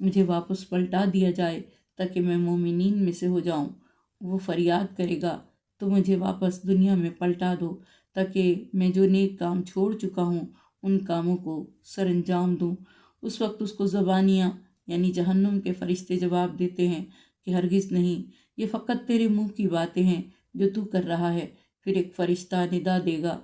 مجھے واپس پلٹا دیا جائے تاکہ میں مومنین میں سے ہو جاؤں۔ وہ فریاد کرے گا تو مجھے واپس دنیا میں پلٹا دو تاکہ میں جو نیک کام چھوڑ چکا ہوں ان کاموں کو سر انجام دوں۔ اس وقت اس کو زبانیاں یعنی جہنم کے فرشتے جواب دیتے ہیں کہ ہرگز نہیں، یہ فقط تیرے منہ کی باتیں ہیں جو تو کر رہا ہے۔ پھر ایک فرشتہ ندا دے گا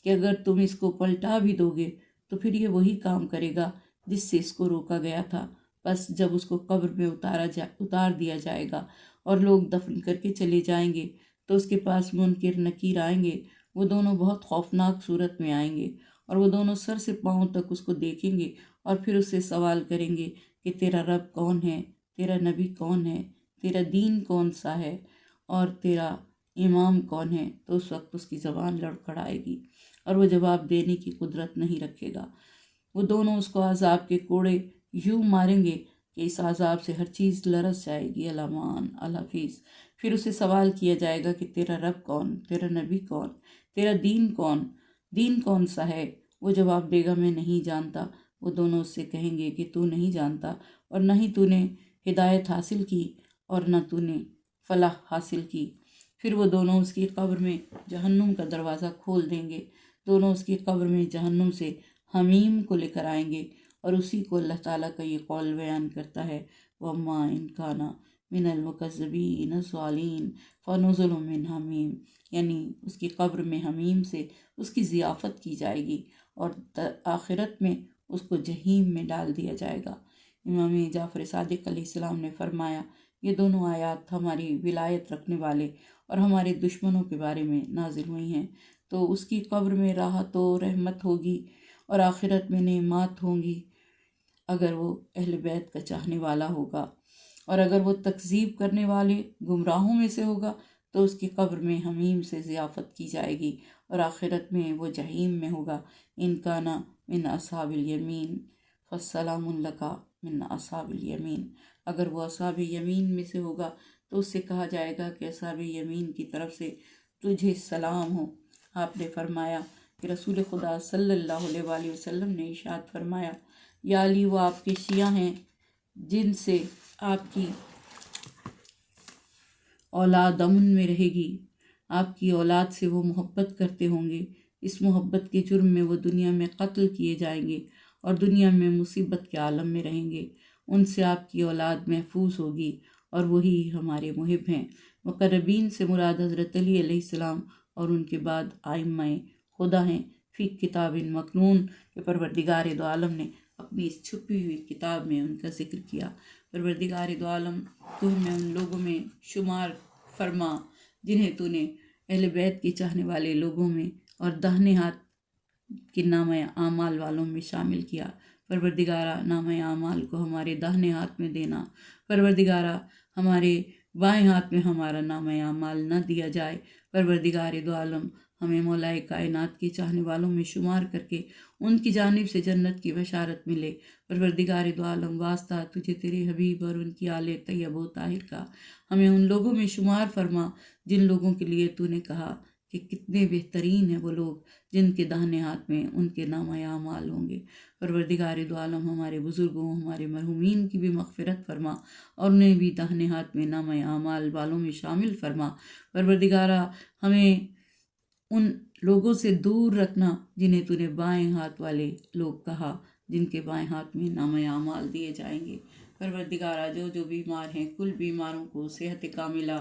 کہ اگر تم اس کو پلٹا بھی دو گے تو پھر یہ وہی کام کرے گا جس سے اس کو روکا گیا تھا۔ بس جب اس کو قبر میں اتار دیا جائے گا اور لوگ دفن کر کے چلے جائیں گے تو اس کے پاس منکر نکیر آئیں گے۔ وہ دونوں بہت خوفناک صورت میں آئیں گے اور وہ دونوں سر سے پاؤں تک اس کو دیکھیں گے اور پھر اس سے سوال کریں گے کہ تیرا رب کون ہے، تیرا نبی کون ہے، تیرا دین کون سا ہے اور تیرا امام کون ہے۔ تو اس وقت اس کی زبان لڑکھڑائے گی اور وہ جواب دینے کی قدرت نہیں رکھے گا۔ وہ دونوں اس کو عذاب کے کوڑے یوں ماریں گے کہ اس عذاب سے ہر چیز لرز جائے گی۔ الامان الحفیظ۔ پھر اسے سوال کیا جائے گا کہ تیرا رب کون، تیرا نبی کون، تیرا دین کون سا ہے۔ وہ جواب دے گا میں نہیں جانتا۔ وہ دونوں اس سے کہیں گے کہ تو نہیں جانتا اور نہ ہی تو نے ہدایت حاصل کی اور نہ تو نے فلاح حاصل کی۔ پھر وہ دونوں اس کی قبر میں جہنم کا دروازہ کھول دیں گے۔ دونوں اس کی قبر میں جہنم سے حمیم کو لے کر آئیں گے اور اسی کو اللہ تعالیٰ کا یہ قول بیان کرتا ہے وَمَا إِن كَانَ مِنَ الْمُكَذِّبِينَ الضَّالِّينَ فَنُزُلٌ مِّنْ حَمِيمٍ، یعنی اس کی قبر میں حمیم سے اس کی ضیافت کی جائے گی اور آخرت میں اس کو جہیم میں ڈال دیا جائے گا۔ امام جعفر صادق علیہ السلام نے فرمایا یہ دونوں آیات ہماری ولایت رکھنے والے اور ہمارے دشمنوں کے بارے میں نازل ہوئی ہیں۔ تو اس کی قبر میں راحت و رحمت ہوگی اور آخرت میں نعمات ہوں گی اگر وہ اہل بیت کا چاہنے والا ہوگا، اور اگر وہ تکذیب کرنے والے گمراہوں میں سے ہوگا تو اس کی قبر میں حمیم سے ضیافت کی جائے گی اور آخرت میں وہ جہیم میں ہوگا۔ ان کان من اصحاب الیمین فالسلام لک من اصحاب الیمین، اگر وہ اصحاب یمین میں سے ہوگا تو اس سے کہا جائے گا کہ اصحاب یمین کی طرف سے تجھے سلام ہو۔ آپ نے فرمایا کہ رسول خدا صلی اللہ علیہ وآلہ وسلم نے ارشاد فرمایا یا علی وہ آپ کے شیعہ ہیں جن سے آپ کی اولاد امن میں رہے گی، آپ کی اولاد سے وہ محبت کرتے ہوں گے۔ اس محبت کے جرم میں وہ دنیا میں قتل کیے جائیں گے اور دنیا میں مصیبت کے عالم میں رہیں گے۔ ان سے آپ کی اولاد محفوظ ہوگی اور وہی ہمارے محب ہیں۔ مقربین سے مراد حضرت علی علیہ السلام اور ان کے بعد ائمہ خدا ہیں۔ فی کتاب مکنون کہ پروردگار دو عالم نے اپنی اس چھپی ہوئی کتاب میں ان کا ذکر کیا۔ پروردگار دو عالم تو ہمیں ان لوگوں میں شمار فرما جنہیں تو نے اہل بیت کے چاہنے والے لوگوں میں اور داہنے ہاتھ کے نامہ اعمال والوں میں شامل کیا۔ پروردگارہ نامہ اعمال کو ہمارے داہنے ہاتھ میں دینا، پروردگارہ ہمارے بائیں ہاتھ میں ہمارا نامہ اعمال نہ دیا جائے۔ پروردگار دو عالم ہمیں مولائے کائنات کے چاہنے والوں میں شمار کر کے ان کی جانب سے جنت کی بشارت ملے۔ پروردگار دو عالم واسطہ تجھے تیرے حبیب اور ان کی آل طیب و طاہر کا، ہمیں ان لوگوں میں شمار فرما جن لوگوں کے لیے تو نے کہا کہ کتنے بہترین ہیں وہ لوگ جن کے داہنے ہاتھ میں ان کے نامہ اعمال ہوں گے۔ پروردگار دو عالم ہمارے بزرگوں ہمارے مرحومین کی بھی مغفرت فرما اور انہیں بھی داہنے ہاتھ میں نامہ اعمال والوں میں شامل فرما۔ پروردگارہ ہمیں ان لوگوں سے دور رکھنا جنہیں تو نے بائیں ہاتھ والے لوگ کہا، جن کے بائیں ہاتھ میں نامہ اعمال دیے جائیں گے۔ پروردگارہ جو بیمار ہیں کل بیماروں کو صحت کاملہ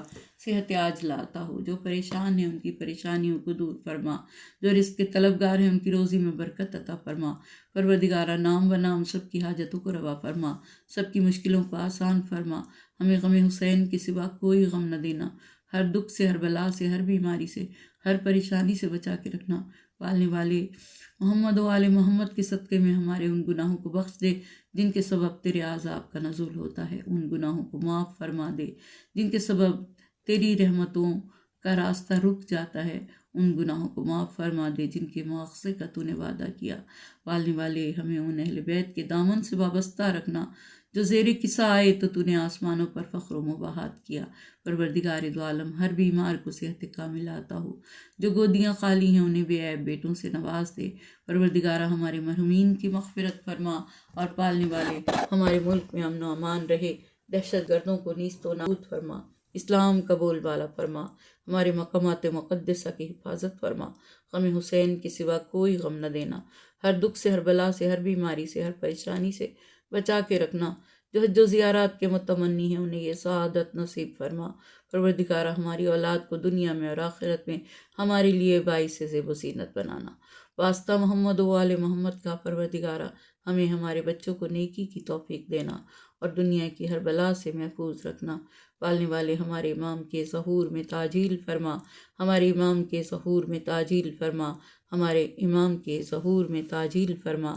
صحت عاجلہ عطا ہو، جو پریشان ہیں ان کی پریشانیوں کو دور فرما، جو رزق کے طلبگار ہیں ان کی روزی میں برکت عطا فرما۔ پروردگارہ نام و نام سب کی حاجتوں کو روا فرما، سب کی مشکلوں کو آسان فرما۔ ہمیں غم حسین کے سوا کوئی غم نہ دینا، ہر دکھ سے، ہر بلا سے، ہر بیماری سے، ہر پریشانی سے بچا کے رکھنا۔ پالنے والے محمد و آل محمد کے صدقے میں ہمارے ان گناہوں کو بخش دے جن کے سبب تیرے عذاب کا نزول ہوتا ہے، ان گناہوں کو معاف فرما دے جن کے سبب تیری رحمتوں کا راستہ رک جاتا ہے، ان گناہوں کو معاف فرما دے جن کے مواخذے کا تو نے وعدہ کیا۔ پالنے والے ہمیں ان اہل بیت کے دامن سے وابستہ رکھنا جو زیر قصہ آئے تو نے آسمانوں پر فخر و مباحات کیا۔ پروردگار دو عالم ہر بیمار کو صحت کاملہ عطا ہو، جو گودیاں خالی ہیں انہیں بے عیب بیٹوں سے نواز دے۔ پروردگارہ ہمارے مرحومین کی مغفرت فرما، اور پالنے والے ہمارے ملک میں امن و امان رہے، دہشت گردوں کو نیست و نابود فرما، اسلام کا بول بالا فرما، ہمارے مقامات مقدسہ کی حفاظت فرما۔ غم حسین کے سوا کوئی غم نہ دینا، ہر دکھ سے، ہر بلا سے، ہر بیماری سے، ہر پریشانی سے بچا کے رکھنا۔ جو حج و زیارات کے متمنی ہیں انہیں یہ سعادت نصیب فرما۔ پروردگارہ ہماری اولاد کو دنیا میں اور آخرت میں ہمارے لیے باعث زیب و زینت بنانا۔ واسطہ محمد و آل محمد کا پروردگارہ ہمیں ہمارے بچوں کو نیکی کی توفیق دینا اور دنیا کی ہر بلا سے محفوظ رکھنا۔ پالنے والے ہمارے امام کے ظہور میں تعجیل فرما، ہمارے امام کے ظہور میں تعجیل فرما، ہمارے امام کے ظہور میں تعجیل فرما۔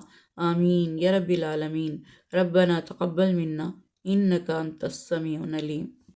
آمین یا رب العالمین۔ ربنا تقبل منا انک انت السمیع العلیم۔